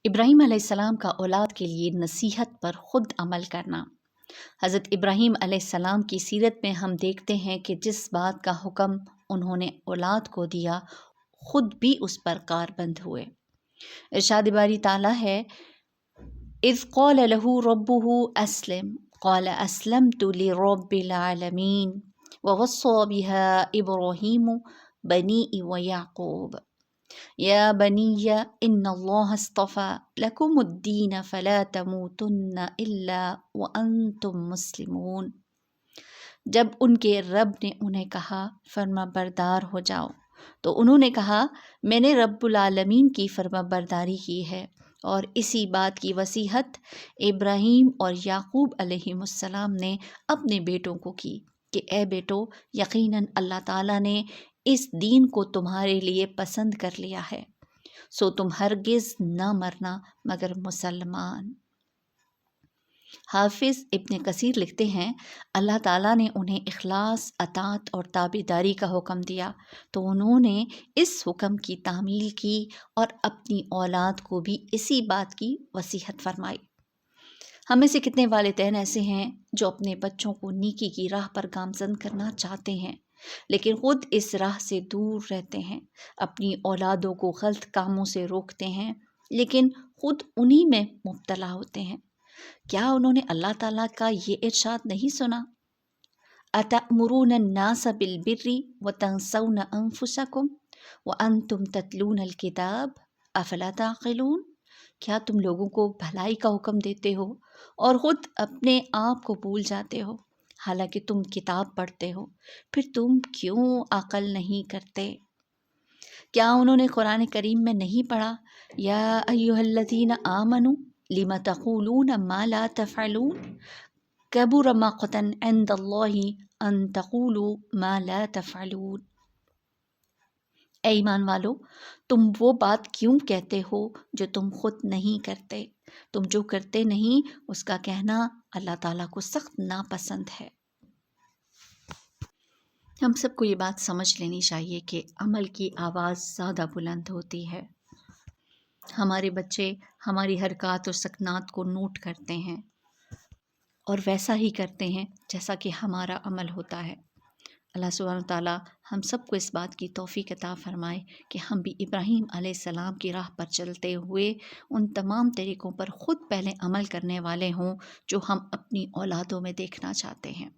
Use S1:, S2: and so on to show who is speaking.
S1: ابراہیم علیہ السلام کا اولاد کے لیے نصیحت پر خود عمل کرنا۔ حضرت ابراہیم علیہ السلام کی سیرت میں ہم دیکھتے ہیں کہ جس بات کا حکم انہوں نے اولاد کو دیا خود بھی اس پر کاربند ہوئے۔ ارشاد باری تعالیٰ ہے اذ قال له ربه اسلم قال اسلمت لرب العالمین ووصى بها ابراہیم بنی ویعقوب یا بنی ان اللہ اصطفى لکم الدین فلا تموتن الا وانتم مسلمون۔ جب ان کے رب نے انہیں کہا فرما بردار ہو جاؤ تو انہوں نے کہا میں نے رب العالمین کی فرما برداری کی ہے، اور اسی بات کی وصیحت ابراہیم اور یعقوب علیہ السلام نے اپنے بیٹوں کو کی کہ اے بیٹو، یقیناً اللہ تعالیٰ نے اس دین کو تمہارے لیے پسند کر لیا ہے، سو تم ہرگز نہ مرنا مگر مسلمان۔ حافظ ابن کثیر لکھتے ہیں اللہ تعالیٰ نے انہیں اخلاص، اطاعت اور تابعداری کا حکم دیا تو انہوں نے اس حکم کی تعمیل کی اور اپنی اولاد کو بھی اسی بات کی وصیحت فرمائی۔ ہم میں سے کتنے والدین ایسے ہیں جو اپنے بچوں کو نیکی کی راہ پر گامزن کرنا چاہتے ہیں لیکن خود اس راہ سے دور رہتے ہیں، اپنی اولادوں کو غلط کاموں سے روکتے ہیں لیکن خود انہی میں مبتلا ہوتے ہیں۔ کیا انہوں نے اللہ تعالیٰ کا یہ ارشاد نہیں سنا؟ أَتَأْمُرُونَ النَّاسَ بِالْبِرِّ وَتَنْسَوْنَ أَنفُسَكُمْ وَأَنْتُمْ تَتْلُونَ الْكِتَابَ أَفَلَا تَعْقِلُونَ؟ کیا تم لوگوں کو بھلائی کا حکم دیتے ہو اور خود اپنے آپ کو بھول جاتے ہو، حالانکہ تم کتاب پڑھتے ہو، پھر تم کیوں عقل نہیں کرتے؟ کیا انہوں نے قرآن کریم میں نہیں پڑھا یا ایھا الذین آمنوا لم تقولون ما لا تفعلون کبر مقتا عند اللہ ان تقولوا ما لا تفعلون؟ اے ایمان والو، تم وہ بات کیوں کہتے ہو جو تم خود نہیں کرتے؟ تم جو کرتے نہیں اس کا کہنا اللہ تعالیٰ کو سخت ناپسند ہے۔ ہم سب کو یہ بات سمجھ لینی چاہیے کہ عمل کی آواز زیادہ بلند ہوتی ہے۔ ہمارے بچے ہماری حرکات اور سکنات کو نوٹ کرتے ہیں اور ویسا ہی کرتے ہیں جیسا کہ ہمارا عمل ہوتا ہے۔ اللہ سبحانہ وتعالیٰ ہم سب کو اس بات کی توفیق عطا فرمائے کہ ہم بھی ابراہیم علیہ السلام کی راہ پر چلتے ہوئے ان تمام طریقوں پر خود پہلے عمل کرنے والے ہوں جو ہم اپنی اولادوں میں دیکھنا چاہتے ہیں۔